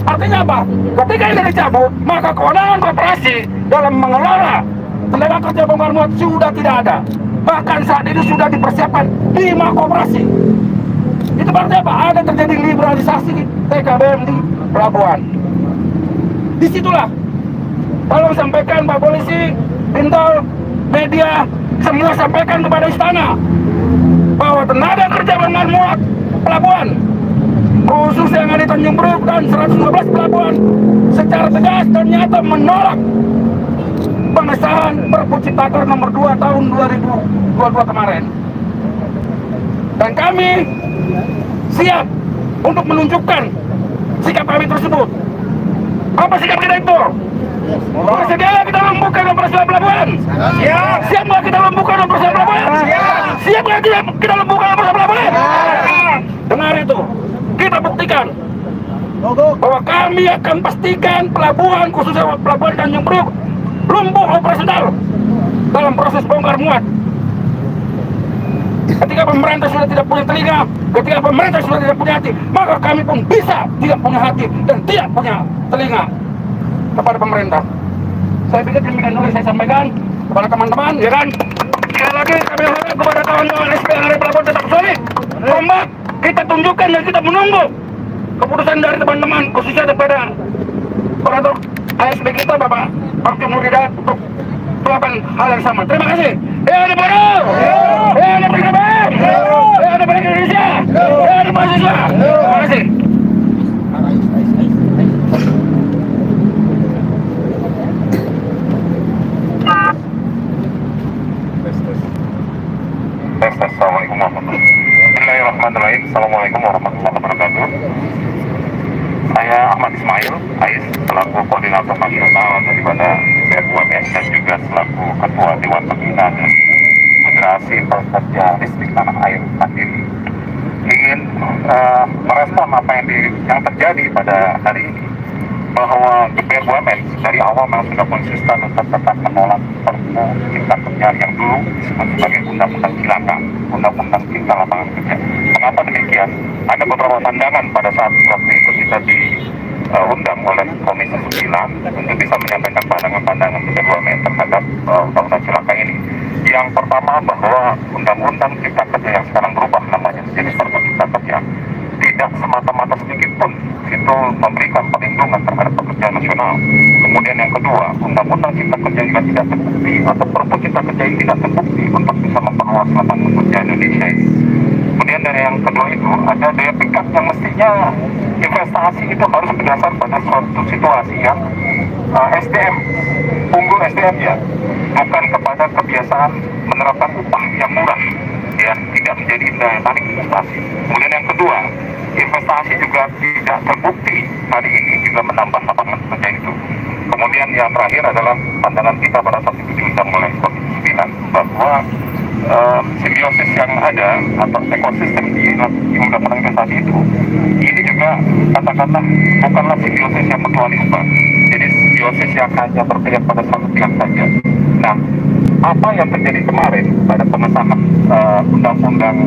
Artinya apa? Ketika ini dicabut, maka kewenangan koperasi dalam mengelola tenaga kerja bongkar muat sudah tidak ada. Bahkan saat ini sudah dipersiapkan 5 koperasi. Itu berarti apa? Ada terjadi liberalisasi TKBM di pelabuhan. Disitulah tolong sampaikan Pak Polisi, Bintol, media, semua sampaikan kepada istana bahwa tenaga kerja bongkar muat pelabuhan, khusus yang ada di Tanjung Priok dan 112 pelabuhan, secara tegas dan nyata menolak pengesahan Perpu Ciptaker nomor 2 tahun 2022 kemarin. Dan kami siap untuk menunjukkan sikap kami tersebut. Apa sikap kita itu? Bersedia kita membuka operasional pelabuhan? Siap. Siap nggak kita membuka operasional pelabuhan? Siap. Siap nggak kita membuka operasional pelabuhan? Dengar itu. Kita buktikan bahwa kami akan pastikan pelabuhan, khususnya pelabuhan Tanjung Priok, lumpuh operasional dalam proses bongkar muat. Ketika pemerintah sudah tidak punya telinga, ketika pemerintah sudah tidak punya hati, maka kami pun bisa tidak punya hati dan tidak punya telinga kepada pemerintah. Saya pikir demikian dulu saya sampaikan kepada teman-teman, ya kan? Sekali lagi kami harap kepada kawan-kawan SPLR pelabuhan tetap solid, kompak, kita tunjukkan dan kita menunggu keputusan dari teman-teman, khususnya daripada operator ASB kita Bapak Pak Timur Hidayat untuk melakukan hal yang sama. Terima kasih. Ada buruh, ada PKBM, ada Bank Indonesia, ada mahasiswa. Terima kasih. Assalamualaikum warahmatullahi wabarakatuh. Bismillahirrahmanirrahim. Assalamualaikum warahmatullahi wabarakatuh. Saya Ahmad Ismail, AIS, selaku Koordinator Nasional daripada BUMN dan juga selaku Ketua Dewan Pembina dan Federasi Pekerja Listrik Tanah Air Mandiri, ingin merespon apa yang terjadi pada hari ini, bahwa BUMN dari awal memang sudah konsisten untuk tetap menolak Perpu Cipta Kerja yang dulu disebut sebagai Undang-Undang Cilaka, Undang-Undang Cipta Lapangan Kerja. Mengapa demikian? Ada beberapa pandangan pada saat waktu itu kita diundang oleh Komisi 9 untuk bisa menyampaikan pandangan-pandangan BUMN terhadap Undang-Undang Cilaka ini. Yang pertama, bahwa Undang-Undang Cipta Kerja yang sekarang berubah namanya jadi Perpu Cipta Kerja tidak semata-mata sedikit pun itu memberikan perlindungan terhadap pekerja nasional. Kemudian yang kedua, Undang-Undang Cipta Kerja juga tidak terbukti atau Perpu Cipta Kerja ini tidak terbukti untuk bisa memperluas lapangan kerja Indonesia ini. Kemudian dari yang kedua itu ada daya pikat yang mestinya investasi itu harus berdasar pada suatu situasi yang SDM, unggul SDM ya, bukan kepada kebiasaan menerapkan upah yang murah, ya, tidak menjadi daya tarik investasi. Kemudian yang kedua, investasi juga tidak terbukti hari ini juga menambah lapangan kerja itu. Kemudian yang terakhir adalah pandangan kita pada saat itu diundang oleh Komisi 9 bahwa simbiosis yang ada atau ekosistem di undang-undang investasi itu ini juga katakanlah bukanlah simbiosis yang mutualisme, jadi simbiosis yang hanya berpihak pada satu pihak saja. Nah, apa yang terjadi kemarin pada pengesahan undang-undang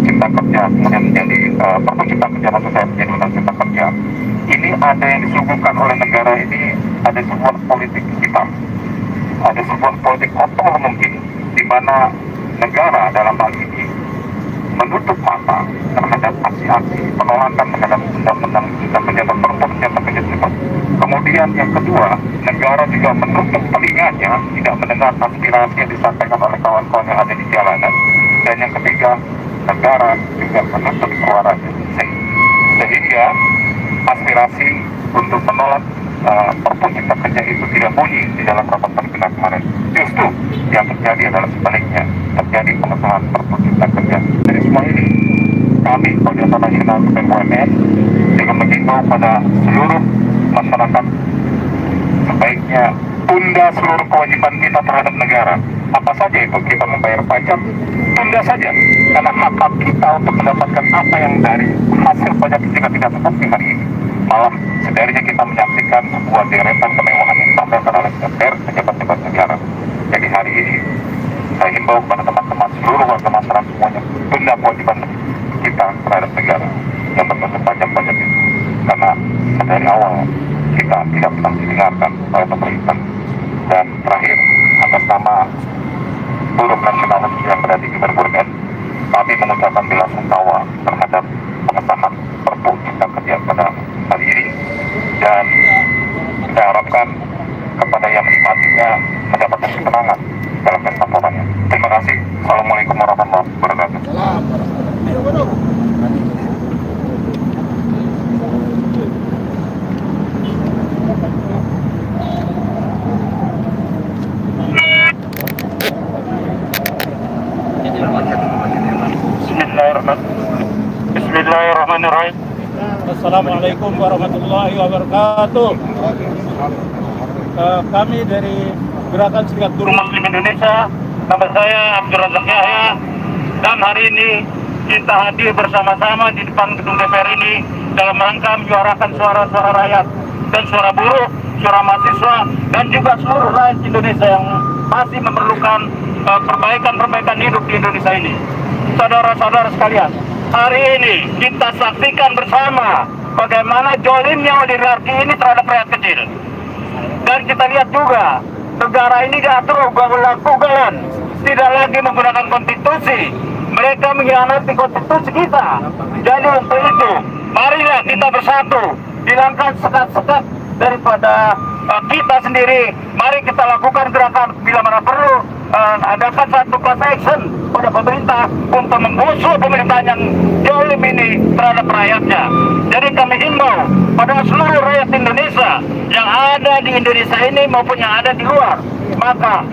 Cipta Kerja kemudian menjadi Perpu Cipta Kerja, maksud saya menjadi Undang Cipta Kerja, ini ada yang disuguhkan oleh negara ini, ada sebuah politik hitam, ada sebuah politik kotor mungkin, di mana negara dalam hal ini menutup mata terhadap aksi-aksi penolakan terhadap Undang-Undang Cipta Kerja atau Perpu Cipta Kerja tersebut. Kemudian yang kedua, negara juga menutup telinganya, tidak mendengar aspirasi yang disampaikan oleh kawan-kawan yang ada di jalanan. Dan yang ketiga, negara juga menutup suaranya, sehingga aspirasi untuk menolak Perpu Cipta Kerja itu tidak bunyi di dalam rapat paripurna kemarin. Justru yang terjadi adalah sebaliknya, terjadi pengesahan Perpu Cipta Kerja. Dari semua ini, kami Koordinator Nasional BUMN juga mengimbau pada seluruh masyarakat sebaiknya tunda seluruh kewajiban kita terhadap negara. apa saja itu kita membayar pajak, tunda saja, karena hak kita untuk mendapatkan apa yang dari hasil pajak juga tidak terbukti hari ini. Malah sedarinya kita menyaksikan sebuah deretan kemewahan yang disampaikan oleh pejabat-pejabat negara. Jadi hari ini saya himbau kepada teman-teman seluruh warga masyarakat semuanya, tunda kewajiban kita terhadap negara yang berbentuk pajak-pajak itu, karena dari awal kita tidak pernah didengarkan oleh pemerintah. Dan terakhir, atas nama seluruh nasionalis yang berada di Berburgen, kami mengucapkan bela sungkawa terhadap pengesahan Perpu Cipta Kerja pada hari ini, dan saya harapkan kepada yang menikmatinya mendapatkan ketenangan dalam kesempurnanya. Terima kasih. Assalamualaikum warahmatullahi wabarakatuh. Bismillahirrahmanirrahim. Assalamualaikum warahmatullahi wabarakatuh. Kami dari Gerakan Serikat Buruh Muslim Indonesia, nama saya Abdul Razak Yahya, dan hari ini kita hadir bersama-sama di depan gedung DPR ini dalam rangka menyuarakan suara-suara rakyat dan suara buruh, suara mahasiswa, dan juga seluruh rakyat Indonesia yang masih memerlukan perbaikan hidup di Indonesia ini. Saudara-saudara sekalian, hari ini kita saksikan bersama bagaimana jolimnya oligarki ini terhadap rakyat kecil. Dan kita lihat juga negara ini diatur ugal-ugalan, tidak lagi menggunakan konstitusi. Mereka mengkhianati konstitusi kita. Jadi untuk itu, marilah kita bersatu, hilangkan sekat-sekat daripada kita sendiri. Mari kita lakukan gerakan bila mana perlu, adakan satu class action pada pemerintah untuk menggusur pemerintahan yang jolim ini terhadap rakyatnya. Jadi kami himbau pada seluruh rakyat Indonesia yang ada di Indonesia ini maupun yang ada di luar, maka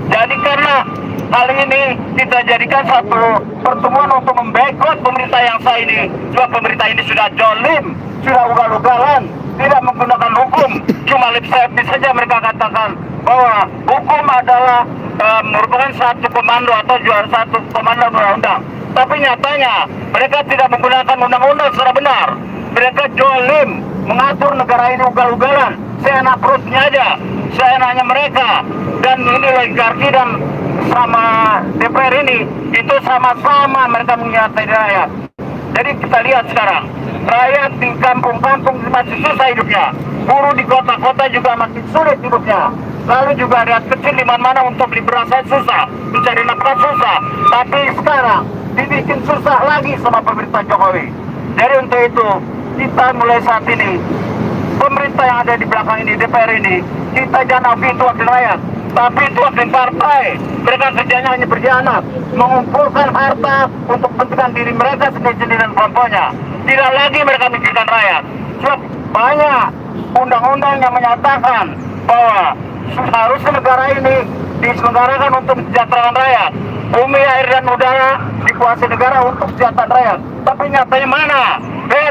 jadikanlah hal ini, kita jadikan satu pertemuan untuk memboikot pemerintah yang sah ini. Sebab pemerintah ini sudah jolim, sudah ugal-ugalan, tidak menggunakan hukum, cuma lip service saja. Mereka katakan bahwa hukum adalah merupakan satu komando atau jual satu komando undang-undang. Tapi nyatanya mereka tidak menggunakan undang-undang secara benar. Mereka jolim, mengatur negara ini ugal-ugalan, seenak perutnya aja, seenaknya mereka. Dan ini oligarki dan sama DPR ini itu sama-sama mereka mengkhianati rakyat. Jadi kita lihat sekarang, rakyat di kampung-kampung masih susah hidupnya, buruh di kota-kota juga makin sulit hidupnya. Lalu juga rakyat kecil di mana-mana untuk beli beras susah, mencari nafkah susah. Tapi sekarang dibikin susah lagi sama pemerintah Jokowi. Jadi untuk itu kita mulai saat ini, pemerintah yang ada di belakang ini, DPR ini, kita jangan itu wakil rakyat, tapi itu wakil partai. Mereka kerjanya hanya berkhianat, mengumpulkan harta untuk kepentingan diri mereka sendiri dan kelompoknya. Tidak lagi mereka mikirkan rakyat. Sebab banyak undang-undang yang menyatakan bahwa seharusnya negara ini diselenggarakan untuk kesejahteraan rakyat. Bumi, air, dan udara dikuasai negara untuk kesejahteraan rakyat. Tapi nyatanya mana?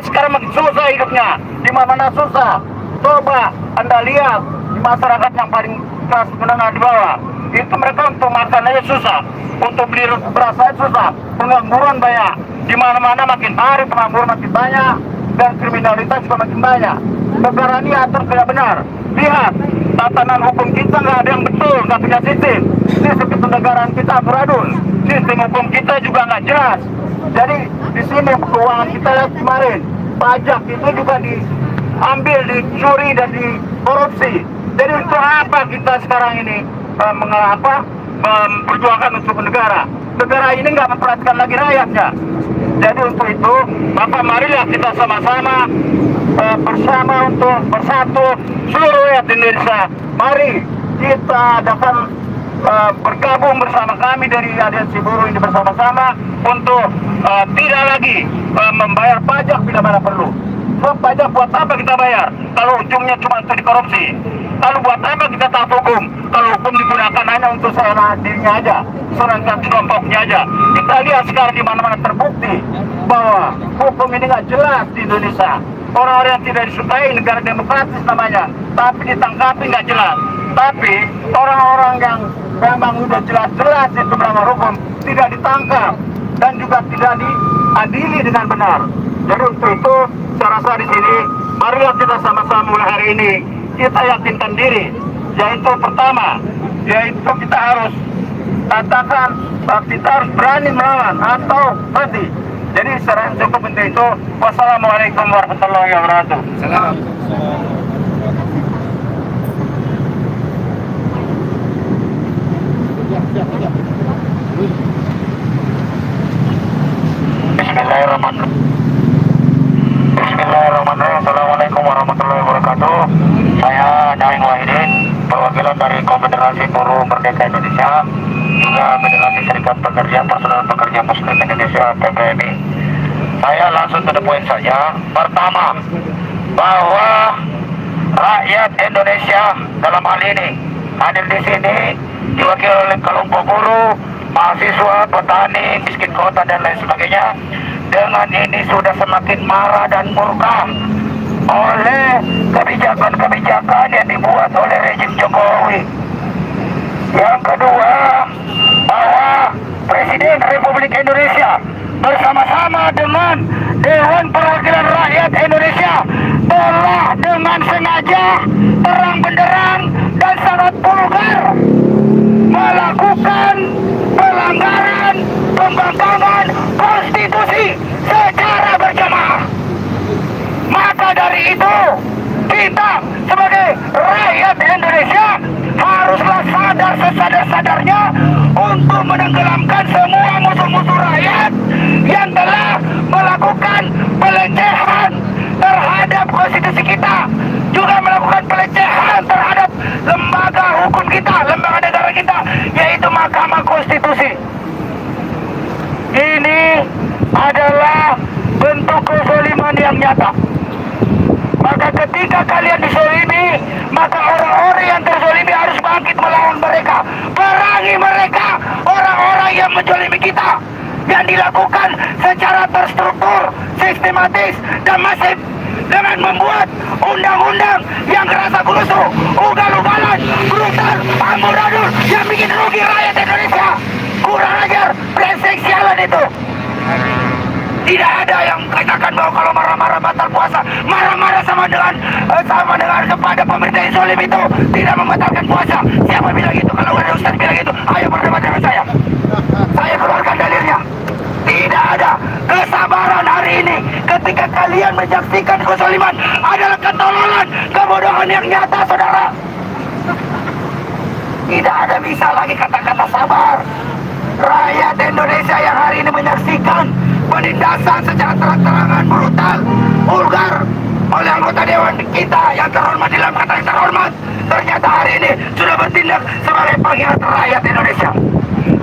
Sekarang makin susah hidupnya. Di mana susah? Coba Anda lihat di masyarakat yang paling kelas menengah di bawah. Itu mereka untuk makan aja susah, untuk beli beras aja susah. Pengangguran banyak. Di mana-mana makin hari pengangguran makin banyak dan kriminalitas juga makin banyak. Negara ini atur tidak benar. Lihat, tatanan hukum kita nggak ada yang betul, nggak punya sistem. Sistem kenegaraan kita amburadul. Sistem hukum kita juga nggak jelas. Jadi di sini keuangan kita lihat kemarin, pajak itu juga diambil, dicuri dan dikorupsi. Jadi untuk apa kita sekarang ini memperjuangkan untuk negara? Negara ini nggak memperhatikan lagi rakyatnya. Jadi untuk itu, Bapak, marilah kita sama-sama bersama untuk bersatu seluruh rakyat Indonesia. Mari kita adakan bergabung bersama kami dari aliansi buruh ini bersama-sama untuk tidak lagi membayar pajak bila mana perlu. So, pajak buat apa kita bayar kalau ujungnya cuma untuk dikorupsi? Lalu buat apa kita taat hukum kalau hukum digunakan hanya untuk seenak dirinya aja, serangkaian kelompoknya aja? Kita lihat sekarang di mana-mana terbukti bahwa hukum ini nggak jelas di Indonesia. Orang-orang yang tidak disukai, negara demokratis namanya, tapi ditangkapi nggak jelas. Tapi orang-orang yang memang sudah jelas-jelas itu melanggar hukum tidak ditangkap dan juga tidak diadili dengan benar. Jadi untuk itu saya rasa di sini marilah kita sama-sama mulai hari ini kita yakinkan diri, yaitu pertama, yaitu kita harus katakan bahwa kita harus berani melawan atau mati. Jadi secara cukup untuk itu. Wassalamualaikum warahmatullahi wabarakatuh. Salam. Bismillahirrahmanirrahim. Bismillahirrahmanirrahim. Assalamualaikum warahmatullahi wabarakatuh. Saya Naing Wahidin, perwakilan dari Konfederasi Buruh Merdeka Indonesia, juga Federasi Serikat Pekerja Persaudaraan Pekerja Muslim Indonesia (PPMI). Saya langsung to the point saja. Pertama, bahwa rakyat Indonesia dalam hal ini hadir di sini diwakili oleh kelompok buruh, mahasiswa, petani, miskin kota dan lain sebagainya. Dengan ini sudah semakin marah dan murka oleh kebijakan-kebijakan yang dibuat oleh rejim Jokowi. Yang kedua, bahwa Presiden Republik Indonesia bersama-sama dengan Dewan Perwakilan Rakyat Indonesia telah dengan sengaja, terang benderang dan sangat vulgar melakukan pelanggaran pembangkangan konstitusi secara berjamaah. Maka dari itu kita sebagai rakyat Indonesia haruslah sadar sesadar-sadarnya untuk menenggelamkan semua musuh-musuh rakyat yang telah melakukan pelecehan terhadap konstitusi kita, juga melakukan pelecehan terhadap lembaga hukum kita, lembaga negara kita, yaitu Mahkamah Konstitusi. Ini adalah bentuk kezaliman yang nyata. Maka ketika kalian dizalimi, maka orang-orang yang terzalimi harus bangkit melawan mereka. Perangi mereka, orang-orang yang menzalimi kita, yang dilakukan secara terstruktur, sistematis, dan masif, dengan membuat undang-undang yang kerasa kurusu, ugal-ugalan, brutal, amburadul, yang bikin rugi rakyat Indonesia. Kurang ajar, brengsek sialan itu. Tidak ada yang katakan bahwa kalau marah-marah batal puasa, marah-marah sama dengan kepada pemerintah yang zalim itu tidak membatalkan puasa. Siapa bilang itu? Kalau ada ustaz bilang itu, ayo berdebat dengan saya. Saya keluarkan dalilnya. Tidak ada kesabaran hari ini ketika kalian menyaksikan kezaliman adalah ketololan, kebodohan yang nyata, saudara. Tidak ada bisa lagi kata-kata sabar. Rakyat Indonesia yang hari ini menyaksikan penindasan secara terang-terangan, brutal, vulgar oleh anggota Dewan kita yang terhormat, dalam kata yang terhormat, ternyata hari ini sudah bertindak sebagai pengkhianat rakyat Indonesia.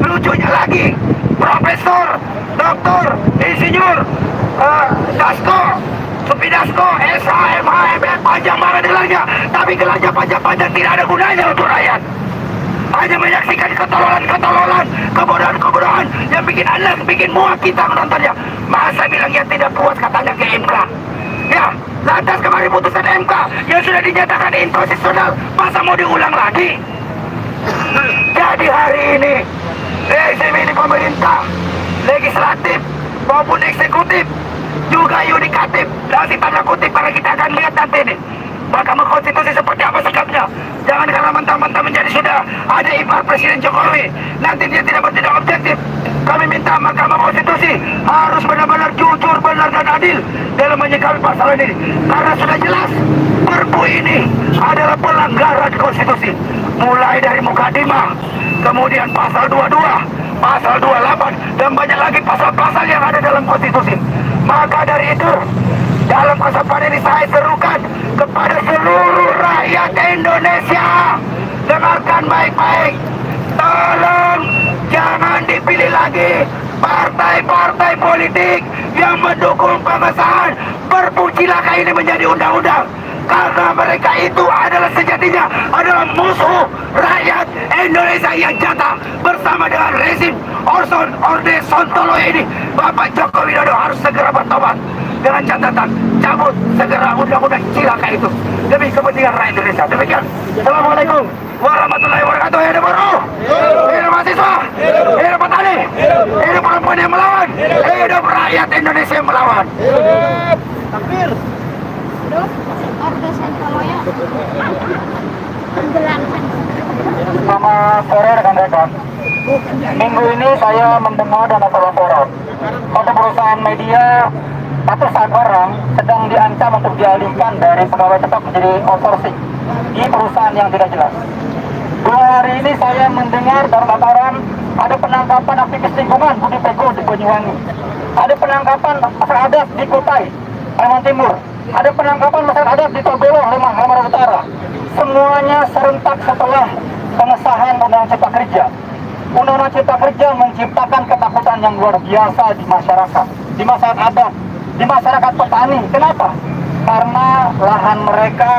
Lucunya lagi, Profesor, Doktor, Insinyur, Dasko, Supidasko, SH, MH, MN, panjang banget gelarnya, tapi gelarnya panjang-panjang tidak ada gunanya untuk rakyat. Hanya menyaksikan ketololan, kebodohan-kebodohan yang bikin anak, bikin muak kita menontonnya. Masa bilangnya tidak puas katanya ke MK. Ya, lantas kemarin putusan MK yang sudah dinyatakan inkonstitusional, masa mau diulang lagi? Jadi hari ini, rezim ini pemerintah, legislatif maupun eksekutif, juga yudikatif, kasih tanda kutip karena kita akan lihat nanti nih Mahkamah Konstitusi seperti apa sikapnya. Jangan karena mentah-mentah menjadi sudah ada ipar Presiden Jokowi, nanti dia tidak bertindak objektif. Kami minta Mahkamah Konstitusi harus benar-benar jujur, benar dan adil dalam menyikapi pasal ini, karena sudah jelas Perpu ini adalah pelanggaran konstitusi, mulai dari mukadimah, kemudian pasal 22, pasal 28, dan banyak lagi pasal-pasal yang ada dalam konstitusi. Maka dari itu, dalam kesempatan ini saya serukan kepada seluruh rakyat Indonesia, dengarkan baik-baik, tolong jangan dipilih lagi partai-partai politik yang mendukung pengesahan Perpu Cilaka ini menjadi undang-undang, karena mereka itu adalah sejatinya adalah musuh rakyat Indonesia yang nyata. Bersama dengan rezim Orson Orde Sontolo ini, Bapak Joko Widodo harus segera bertobat. dengan catatan cabut segera undang-undang cilaka itu demi kepentingan rakyat Indonesia. Demikian. Assalamualaikum warahmatullahi wabarakatuh. Hidup buruh, hidup mahasiswa, hidup petani, hidup perempuan yang melawan, hidup rakyat Indonesia yang melawan. Selamat sore rekan-rekan. Minggu ini saya mendengar dan dapat laporan satu perusahaan media ratusan orang sedang diancam untuk dialihkan dari pegawai tetap menjadi outsourcing di perusahaan yang tidak jelas. 2 hari ini saya mendengar dalam laporan ada penangkapan aktivis lingkungan Budi Pego di Banyuwangi, ada penangkapan masyarakat adat di Kutai, Kalimantan Timur, ada penangkapan masyarakat adat di Togolong, Kalimantan Utara. Semuanya serentak setelah pengesahan Undang-Undang Cipta Kerja. Undang-Undang Cipta Kerja menciptakan ketakutan yang luar biasa di masyarakat, di masyarakat adat, di masyarakat petani. Kenapa? Karena lahan mereka,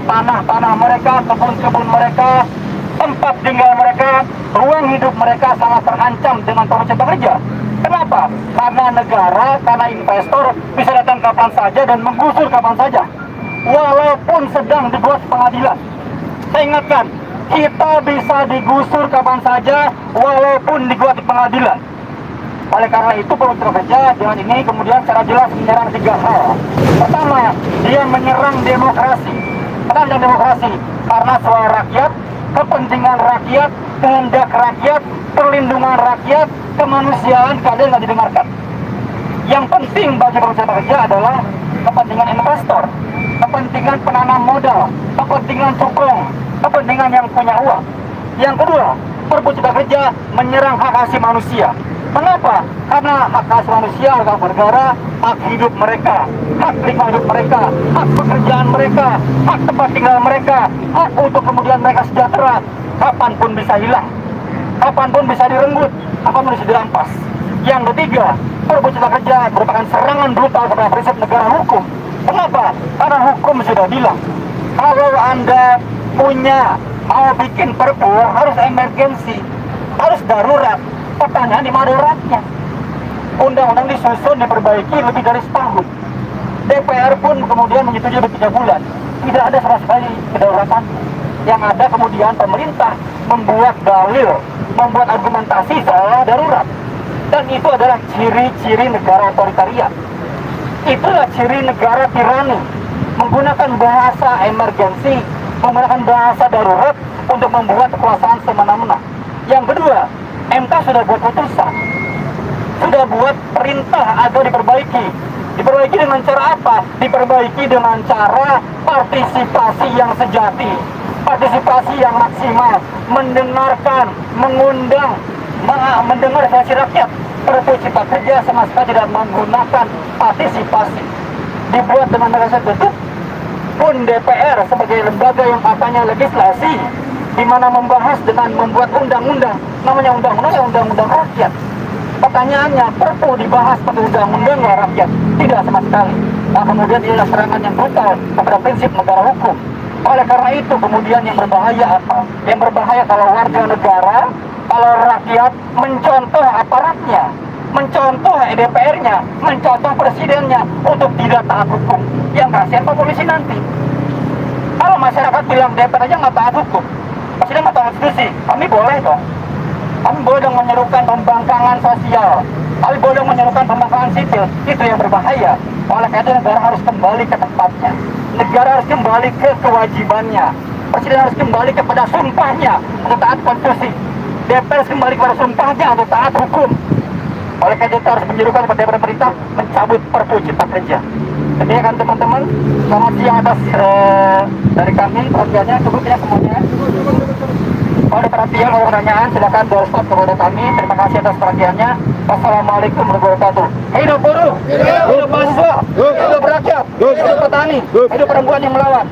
tanah-tanah mereka, kebun-kebun mereka, tempat tinggal mereka, ruang hidup mereka sangat terancam dengan Undang-Undang Cipta Kerja. Kenapa? Karena negara, karena investor bisa datang kapan saja dan menggusur kapan saja, walaupun sedang dibuat pengadilan. Saya ingatkan, kita bisa digusur kapan saja walaupun dibuat di pengadilan. Oleh karena itu Undang-Undang Cipta Kerja dengan ini kemudian secara jelas menyerang 3 hal. Pertama, dia menyerang demokrasi. Kenapa demokrasi? Karena suara rakyat, kepentingan rakyat, kehendak rakyat, perlindungan rakyat, kemanusiaan keadaan tidak didengarkan. Yang penting bagi Undang-Undang Cipta Kerja adalah kepentingan investor, kepentingan penanam modal, kepentingan cukong, kepentingan yang punya uang. Yang kedua, Perpu Cipta Kerja menyerang hak asasi manusia. Mengapa? Karena hak asasi manusia adalah negara, hak hidup mereka, hak lingkungan hidup mereka, hak pekerjaan mereka, hak tempat tinggal mereka, hak untuk kemudian mereka sejahtera, kapanpun bisa hilang, kapanpun bisa direnggut, kapanpun bisa dirampas. Yang ketiga, Perpu Cipta Kerja merupakan serangan brutal kepada prinsip negara hukum. Kenapa? Karena hukum sudah bilang, kalau Anda mau bikin perpu harus emergensi, harus darurat. Pertanyaan di mana daruratnya? Undang-undang disusun, diperbaiki lebih dari setahun. DPR pun kemudian menyetujui lebih 3 bulan. Tidak ada sama sekali kedaulatan. Yang ada kemudian pemerintah membuat dalil, membuat argumentasi soal darurat. Dan itu adalah ciri-ciri negara otoritarian. Itulah ciri negara tirani. Menggunakan bahasa emergensi, menggunakan bahasa darurat untuk membuat kekuasaan semena-mena. Yang kedua, MK sudah buat putusan, sudah buat perintah agar diperbaiki. Diperbaiki dengan cara apa? Diperbaiki dengan cara partisipasi yang sejati, partisipasi yang maksimal, mendengarkan, mengundang, mendengar aspirasi rakyat. Perpu Cipta Kerja sama sekali tidak menggunakan partisipasi. Dibuat dengan merasa tutup. Pun DPR sebagai lembaga yang katanya legislasi, di mana membahas dengan membuat undang-undang, namanya undang-undang rakyat. Pertanyaannya, perpu dibahas pada undang-undang rakyat? Tidak sama sekali. Nah, kemudian ini adalah serangan yang brutal kepada prinsip negara hukum. Oleh karena itu kemudian yang berbahaya apa? Yang berbahaya kalau warga negara, kalau rakyat mencontoh aparatnya, mencontoh DPR-nya, mencontoh presidennya untuk tidak taat hukum. Yang kasihan Pak Polisi nanti. Kalau masyarakat bilang DPR aja nggak taat hukum, presiden nggak taat konstitusi, kami boleh dong. Kami boleh dong menyerukan pembangkangan sosial, kami boleh dong menyerukan pembangkangan sipil. Itu yang berbahaya. Oleh karena itu negara harus kembali ke tempatnya. Negara harus kembali ke kewajibannya. Presiden harus kembali kepada sumpahnya untuk taat konstitusi. DPR harus kembali kepada sumpahnya untuk taat hukum. Oleh karena itu harus menyerukan kepada pemerintah mencabut Perpu Cipta Kerja. Demikian teman-teman, selamat siang atas dari kami, perhatiannya cukup ya semuanya. Kalau ada perhatian, kalau pertanyaan, silakan doorstop kepada kami. Terima kasih atas perhatiannya. Wassalamualaikum warahmatullahi wabarakatuh. Hidup buruh, hidup mahasiswa, hidup rakyat, hidup petani, hidup perempuan yang melawan.